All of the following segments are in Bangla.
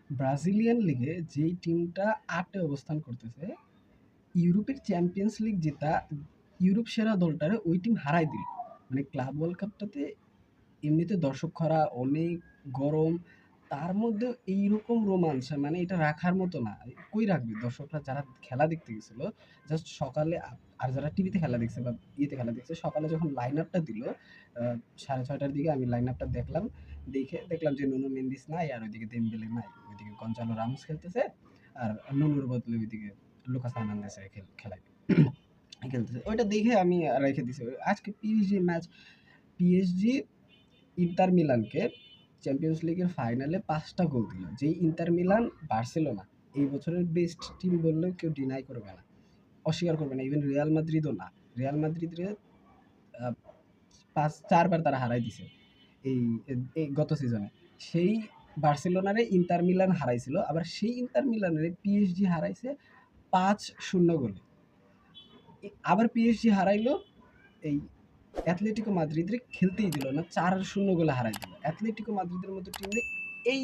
ব্রাজিলিয়ান লিগে যেই টিমটা ৮ অবস্থান করতেছে, ইউরোপের চ্যাম্পিয়ন্স লিগ জেতা ইউরোপ সেরা দলটারে ওই টিম হারাই দিল। মানে ক্লাব ওয়ার্ল্ড কাপটাতে এমনিতে দর্শক খরা অনেক গরম, তার মধ্যে এইরকম রোমাঞ্চ মানে এটা রাখার মতো না। কই রাখবে দর্শকরা যারা খেলা দেখতে গেছিল জাস্ট সকালে, আর যারা টিভিতে খেলা দেখছে বা ইয়েতে খেলা দেখছে, সকালে যখন লাইন আপটা দিল 6:30টার দিকে আমি লাইন আপটা দেখলাম। দেখলাম যে নুনো মেন্দিস নাই, আর ওইদিকে দেমবেলে নাই, ওইদিকে গঞ্জালো রামোস খেলতেছে, আর নুনুর বদলে ওইদিকে লুকাস হার্নান্দেজ খেলায় খেলতেছে। ওইটা দেখে আমি রেখে দিছি। আজকে পিএসজি ম্যাচ, পিএসজি ইন্টার মিলানকে চ্যাম্পিয়ন্স লিগের ফাইনালে ৫টা গোল দিল। যেই ইন্টার মিলান বার্সেলোনা এই বছরের বেস্ট টিম বললেও কেউ ডিনাই করবে না, অস্বীকার করবে না। ইভেন রিয়াল মাদ্রিদও না। রিয়াল মাদ্রিদের ৪বার তারা হারাই দিছে এই এই গত সিজনে। সেই বার্সেলোনারে ইন্টার মিলান হারাইছিল, আবার সেই ইন্টার মিলানের পিএসজি হারাইছে ৫-০ গোলে। আবার পিএসজি হারাইলো এই অ্যাথলেটিকো মাদ্রিদরে খেলতেই দিল না, ৪-০ গোলে হারাই দিল। অ্যাথলেটিকো মাদ্রিদের মতো টিমে এই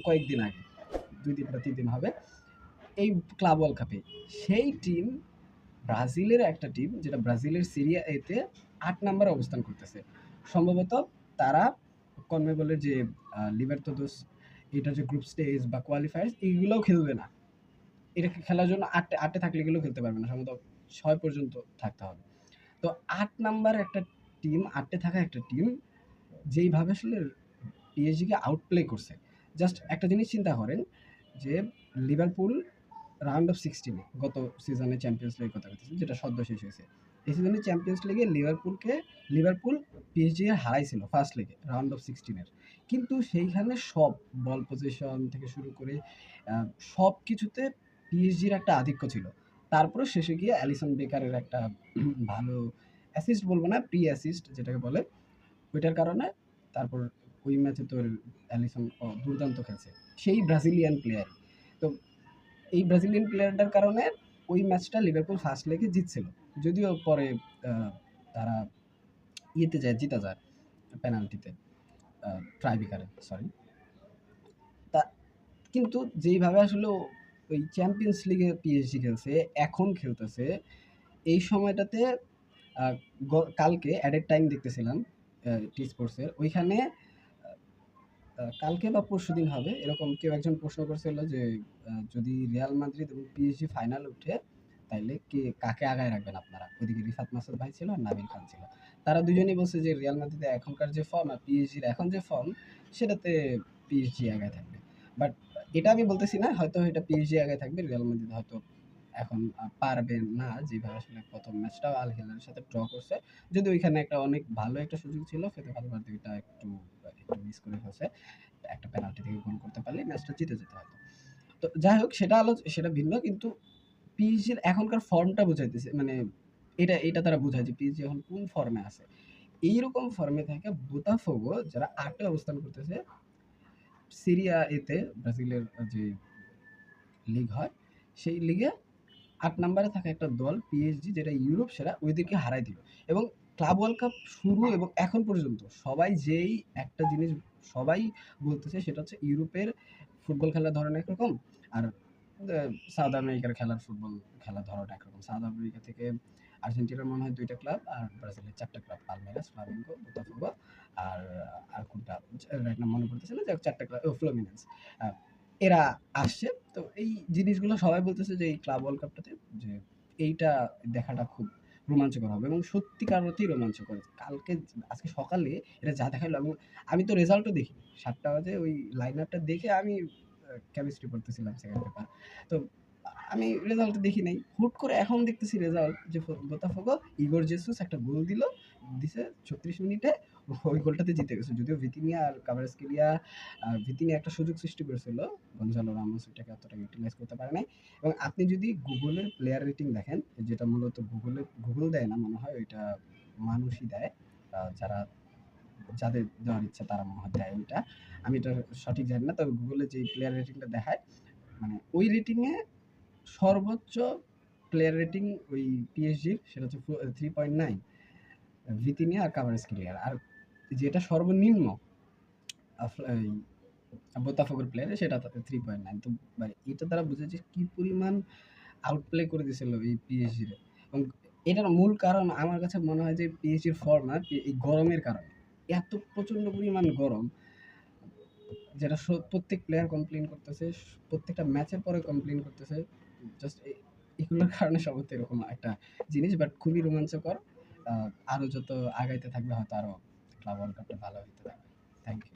কয়েকদিন আগে, ২ দিন বা ৩ দিন হবে, এই ক্লাব ওয়ার্ল্ড কাপে সেই টিম, ব্রাজিলের একটা টিম যেটা ব্রাজিলের সিরিয়া এতে ৮ নাম্বারে অবস্থান করতেছে। সম্ভবত তারা কনমেবলের যে লিবার্তাদোস, এটা যে গ্রুপ স্টেজ বা কোয়ালিফায়ার্স এইগুলোও খেলবে না। এটা খেলার জন্য আটে থাকলে এগুলো খেলতে পারবে না, সম্ভবত ৬ পর্যন্ত থাকতে হবে। তো ৮ নাম্বার একটা টিম, ৮ থাকা একটা টিম যেইভাবে আসলে পিএসজিকে আউটপ্লে করছে, জাস্ট একটা জিনিস চিন্তা করেন যে লিভারপুল রাউন্ড অফ 16 গত সিজনে চ্যাম্পিয়ন্স লিগের কথা বলতেছি, যেটা সদ্য শেষ হয়েছে। এই সিজনে চ্যাম্পিয়ন্স লিগে লিভারপুল পিএসজি এর হারাইছিল ফার্স্ট লেগে রাউন্ড অফ 16-এর। কিন্তু সেইখানে সব বল পজিশন থেকে শুরু করে সব কিছুতে পিএসজির একটা আধিক্য ছিল। তারপরে শেষে গিয়ে অ্যালিসন বেকারের একটা ভালো অ্যাসিস্ট বলবো না, প্রি অ্যাসিস্ট যেটাকে বলে, ওইটার কারণে তারপর ওই ম্যাচে তোর অ্যালিসন দুর্দান্ত খেলছে, সেই ব্রাজিলিয়ান প্লেয়ার। তো এই ব্রাজিলিয়ান প্লেয়ারটার কারণে ওই ম্যাচটা লিভারপুল ফার্স্ট লেগে জিতছিল। যদিও পরে তারা ইয়েতে যায়, জিতা যায় পেনাল্টিতে, ট্রাইবিকারে, সরি। তা কিন্তু যেইভাবে আসলে ওই চ্যাম্পিয়ন্স লিগে পিএসজি খেলছে, এখন খেলতেছে, এই সময়টাতে কালকে অ্যাডেড টাইম দেখতেছিলাম টি স্পোর্টসের ওইখানে, কালকে বা পরশুদিন হবে এরকম, কেউ একজন প্রশ্ন করছিল যে যদি রিয়াল মাদ্রিদ এবং পিএসজি ফাইনাল উঠে তাইলে কাকে আগায় রাখবেন আপনারা? ওইদিকে রিফাত মাসুদ ভাই ছিল আর নাবিল খান ছিল। তারা দুজনেই বলছে যে রিয়াল মাদ্রিদের এখনকার যে ফর্ম আর পিএসজির এখন যে ফর্ম, সেটাতে পিএসজি আগায় থাকবে। বাট এটা আমি বলতেছি না, হয়তো এটা পিএসজি আগায় থাকবে, রিয়াল মাদ্রিদ হয়তো এখন পারবে না, যেভাবে আসলে প্রথম ম্যাচটাও আল হিলালের সাথে ড্র করছে। যদি ওইখানে একটা অনেক ভালো একটা সুযোগ ছিল, ফেতে ভালভার্দে এটা একটু একটু মিস করে ফেলছে। একটা পেনাল্টি থেকে গোল করতে পারলে ম্যাচটা জিতে যেতে হতো। তো যাই হোক, সেটা ভিন্ন। কিন্তু পিএসজির এখনকার ফর্মটা বুঝাইতেছে, মানে এটা তারা বোঝায় যে পিএসজি এখন কোন ফর্মে আছে। এইরকম ফর্মে থাকে বোতাফোগো, যারা ৮ অবস্থান করতেছে সিরিয়া এতে, ব্রাজিলের যে লিগ হয় সেই লিগে ৮ নাম্বারে থাকা একটা দল পিএসজি, যেটা ইউরোপ সেরা, ওইদেরকে হারাই দিল। এবং ক্লাব ওয়ার্ল্ড কাপ শুরু এবং এখন পর্যন্ত সবাই যেই একটা জিনিস সবাই বলতেছে, সেটা হচ্ছে ইউরোপের ফুটবল খেলার ধরন একরকম, আর সাউথ আমেরিকার ফুটবল খেলার ধরন একরকম। সাউথ আমেরিকা থেকে আর্জেন্টিনার মনে হয় ২টা ক্লাব, আর ব্রাজিলের ৪টা ক্লাব, পালমেরাস, ফ্লামেঙ্গো, বোতাফোগো, আর আর কোনটা রাইট নাম মনে পড়তেছে না, যে ৪টা ক্লাব, ফ্লুমিনেন্স। এরা আসছে। তো এই জিনিসগুলো সবাই বলতেছে যে এই ক্লাব ওয়ার্ল্ড কাপটাতে যে এইটা দেখাটা খুব রোমাঞ্চকর হবে, এবং সত্যিকার অর্থেই রোমাঞ্চকর। আজকে সকালে এরা যা দেখাইলো, এবং আমি তো রেজাল্টও দেখিনি। ৭টা বাজে ওই লাইন আপটা দেখে আমি কেমিস্ট্রি পড়তেছিলাম সেকেন্ড পেপার। তো আমি রেজাল্ট দেখি নাই। হুট করে এখন দেখতেছি রেজাল্ট যে বোতাফোগো, ইগোর জেসুস একটা গোল দিছে ৩৬ মিনিটে, ওই গোলটাতে জিতে গেছে। যদিও ভিতিনিয়া আর কাভারাস্কেলিয়া, ভিতিনিয়া একটা সুযোগ সৃষ্টি করেছিল, গঞ্জালো রামোস ওইটাকে অতটা ইউটিলাইজ করতে পারে নাই। এবং আপনি যদি গুগলের প্লেয়ার রেটিং দেখেন, যেটা মূলত গুগল দেয় না মনে হয়, ওইটা মানুষই দেয়, যারা যাদের দেওয়ার ইচ্ছা তারা মনে হয় দেয় ওইটা। আমি এটা সঠিক জানি না, তবে গুগলে যে প্লেয়ার রেটিংটা দেখায়, মানে ওই রেটিংয়ে সর্বোচ্চ প্লেয়ার রেটিং ওই পিএসজির, সেটা হচ্ছে 3.9, ভিতিনিয়া আর কাভারাস্কেলিয়ার। আর যেটা সর্বনিম্ন বোতাফোগোর প্লেয়ারে সেটা 3.9। তো মানে এটা দ্বারা বোঝা যায় কি পরিমাণ আউটপ্লে করে দিয়েছিল এই পিএসজি রে। এবং এটার মূল কারণ আমার কাছে মনে হয় যে পিএসজির ফর্ম না, এই গরমের কারণে। এত প্রচন্ড পরিমাণ গরম, যেটা প্রত্যেক প্লেয়ার কমপ্লেইন করতেছে, প্রত্যেকটা ম্যাচের পরে কমপ্লেইন করতেছে। জাস্ট এগুলোর কারণে সম্ভবত এরকম একটা জিনিস, বাট খুবই রোমাঞ্চকর। আরো যত আগাইতে থাকবে হয়তো আরো ক্লাব ওয়ার্ল্ড কাপটা ভালো হইতে থাকবে। Thank you.